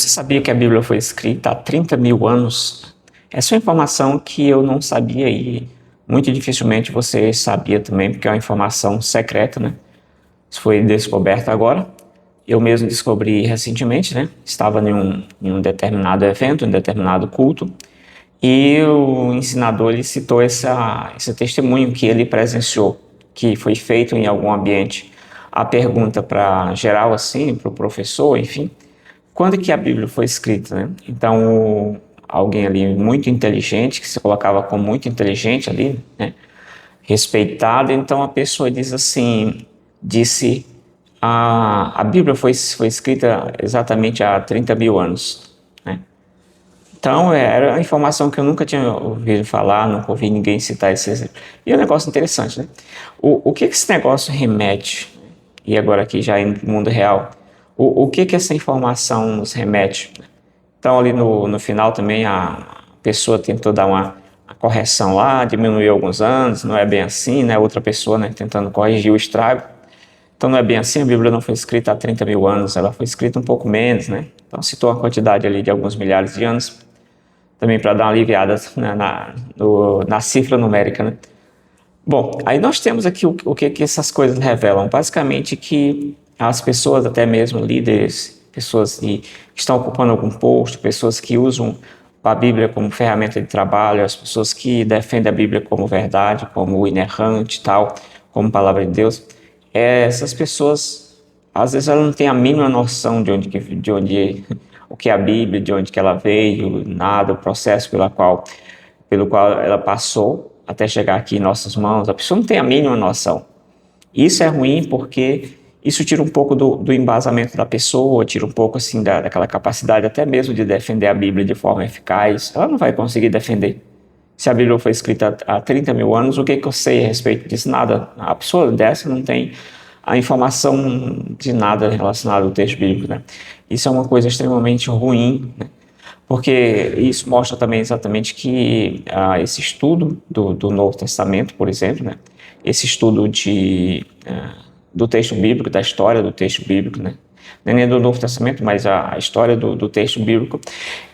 Você sabia que a Bíblia foi escrita há 30 mil anos? Essa é uma informação que eu não sabia e muito dificilmente você sabia também, porque é uma informação secreta, né? Isso foi descoberto agora. Eu mesmo descobri recentemente, né? Estava em um determinado evento, em um determinado culto, e o ensinador ele citou esse testemunho que ele presenciou, que foi feito em algum ambiente. A pergunta para geral, assim, para o professor, enfim, quando que a Bíblia foi escrita, né? Então, alguém ali muito inteligente, que se colocava como muito inteligente ali, né? Respeitado, então a pessoa diz assim, disse, a Bíblia foi escrita exatamente há 30 mil anos, né? Então, era uma informação que eu nunca tinha ouvido falar, nunca ouvi ninguém citar esse exemplo. E é um negócio interessante, né? O que esse negócio remete? E agora aqui já indo para o mundo real, o que essa informação nos remete? Então, ali no final também a pessoa tentou dar uma correção lá, diminuiu alguns anos, não é bem assim, né? Outra pessoa, né, tentando corrigir o estrago. Então, não é bem assim, a Bíblia não foi escrita há 30 mil anos, ela foi escrita um pouco menos, né? Então, citou uma quantidade ali de alguns milhares de anos, também para dar uma aliviada na cifra numérica, né? Bom, aí nós temos aqui o que essas coisas revelam. Basicamente que as pessoas, até mesmo líderes, pessoas que estão ocupando algum posto, pessoas que usam a Bíblia como ferramenta de trabalho, as pessoas que defendem a Bíblia como verdade, como inerrante e tal, como palavra de Deus, essas pessoas, às vezes, elas não têm a mínima noção o que é a Bíblia, de onde que ela veio, nada, o processo pelo qual ela passou até chegar aqui em nossas mãos. A pessoa não tem a mínima noção. Isso é ruim porque isso tira um pouco do embasamento da pessoa, tira um pouco assim daquela capacidade até mesmo de defender a Bíblia de forma eficaz. Ela não vai conseguir defender. Se a Bíblia foi escrita há 30 mil anos, o que eu sei a respeito disso? Nada. A pessoa dessa não tem a informação de nada relacionado ao texto bíblico, né? Isso é uma coisa extremamente ruim, né? Porque isso mostra também exatamente que esse estudo do Novo Testamento, por exemplo, né? Esse estudo do texto bíblico, da história do texto bíblico, né? Não é nem do Novo Testamento, mas a história do texto bíblico,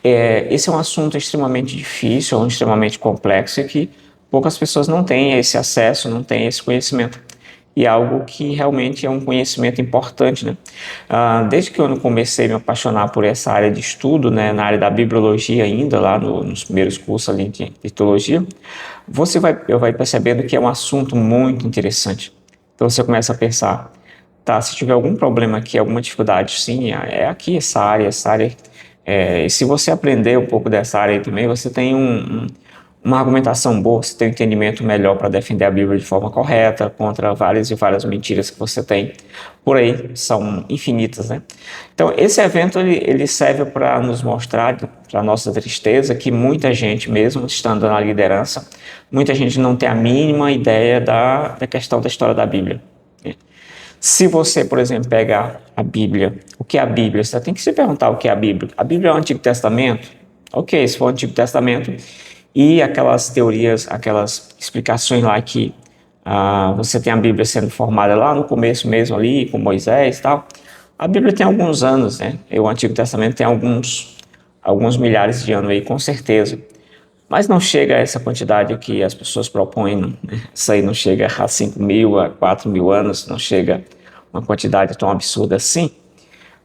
esse é um assunto extremamente difícil, extremamente complexo e que poucas pessoas não têm esse acesso, não têm esse conhecimento. E algo que realmente é um conhecimento importante, né? Desde que eu comecei a me apaixonar por essa área de estudo, né, na área da bibliologia ainda, lá nos primeiros cursos ali de teologia, você vai percebendo que é um assunto muito interessante. Então você começa a pensar, tá, se tiver algum problema aqui, alguma dificuldade, sim, é aqui essa área, e se você aprender um pouco dessa área aí também, você tem uma argumentação boa, você tem um entendimento melhor para defender a Bíblia de forma correta, contra várias e várias mentiras que você tem por aí, são infinitas, né? Então, esse evento, ele serve para nos mostrar, para nossa tristeza, que muita gente mesmo, estando na liderança, muita gente não tem a mínima ideia da questão da história da Bíblia, né? Se você, por exemplo, pegar a Bíblia, o que é a Bíblia? Você tem que se perguntar o que é a Bíblia. A Bíblia é o Antigo Testamento? Ok, se for o Antigo Testamento, e aquelas teorias, aquelas explicações lá que você tem a Bíblia sendo formada lá no começo mesmo ali, com Moisés e tal. A Bíblia tem alguns anos, né? E o Antigo Testamento tem alguns milhares de anos aí, com certeza. Mas não chega a essa quantidade que as pessoas propõem, né? Isso aí não chega a 5 mil, a 4 mil anos, não chega a uma quantidade tão absurda assim.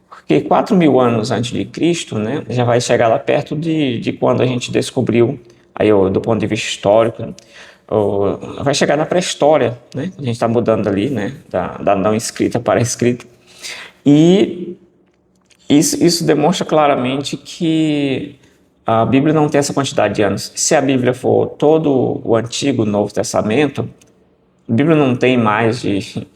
Porque 4 mil anos antes de Cristo, né, já vai chegar lá perto de quando a gente descobriu, aí, do ponto de vista histórico, né, vai chegar na pré-história, né? A gente está mudando ali, né, da não escrita para a escrita. E isso demonstra claramente que a Bíblia não tem essa quantidade de anos. Se a Bíblia for todo o Antigo e Novo Testamento, a Bíblia não tem mais de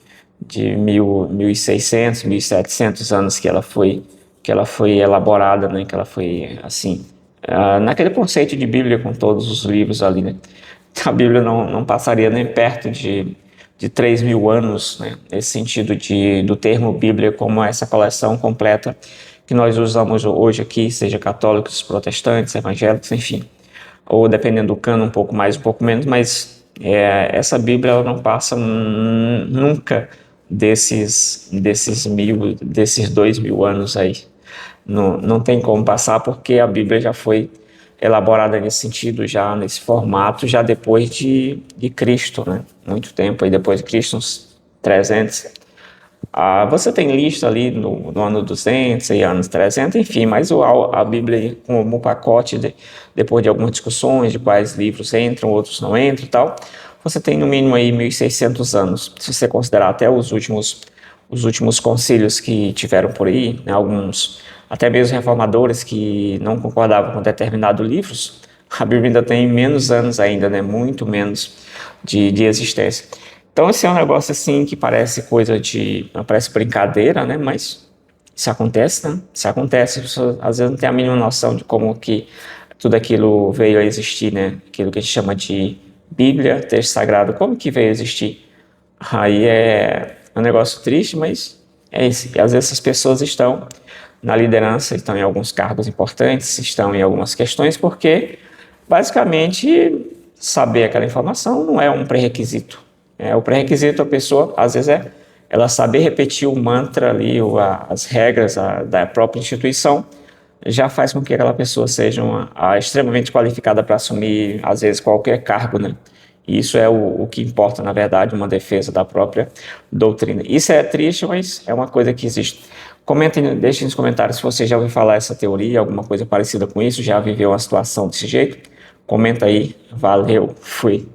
1.600, 1.700 anos que ela foi elaborada, né? Que ela foi, assim, naquele conceito de Bíblia com todos os livros ali, né? A Bíblia não passaria nem perto de 3 mil anos, né? Nesse sentido do termo Bíblia como essa coleção completa que nós usamos hoje aqui, seja católicos, protestantes, evangélicos, enfim, ou dependendo do cano, um pouco mais, um pouco menos, mas essa Bíblia ela não passa nunca desses 2 mil anos aí. não tem como passar porque a Bíblia já foi elaborada nesse sentido, já nesse formato, já depois de Cristo, né? Muito tempo aí depois de Cristo, uns 300. Você tem lista ali no ano 200 e anos 300, enfim, mas a Bíblia como pacote, depois de algumas discussões de quais livros entram, outros não entram e tal, você tem no mínimo aí 1.600 anos, se você considerar até os últimos concílios que tiveram por aí, né, alguns, até mesmo reformadores que não concordavam com determinados livros, a Bíblia ainda tem menos anos ainda, né, muito menos de existência. Então esse é um negócio assim que parece coisa parece brincadeira, né, mas isso acontece, né, isso acontece, as pessoas às vezes não tem a mínima noção de como que tudo aquilo veio a existir, né, aquilo que a gente chama de Bíblia, texto sagrado, como que veio a existir? Aí é um negócio triste, mas é isso. E às vezes essas pessoas estão na liderança, estão em alguns cargos importantes, estão em algumas questões, porque basicamente saber aquela informação não é um pré-requisito. O pré-requisito a pessoa, às vezes, é ela saber repetir o mantra ali, ou as regras da própria instituição, já faz com que aquela pessoa seja extremamente qualificada para assumir, às vezes, qualquer cargo, né? E isso é o que importa, na verdade, uma defesa da própria doutrina. Isso é triste, mas é uma coisa que existe. Comentem, deixem nos comentários se você já ouviu falar essa teoria, alguma coisa parecida com isso, já viveu uma situação desse jeito. Comenta aí. Valeu, fui.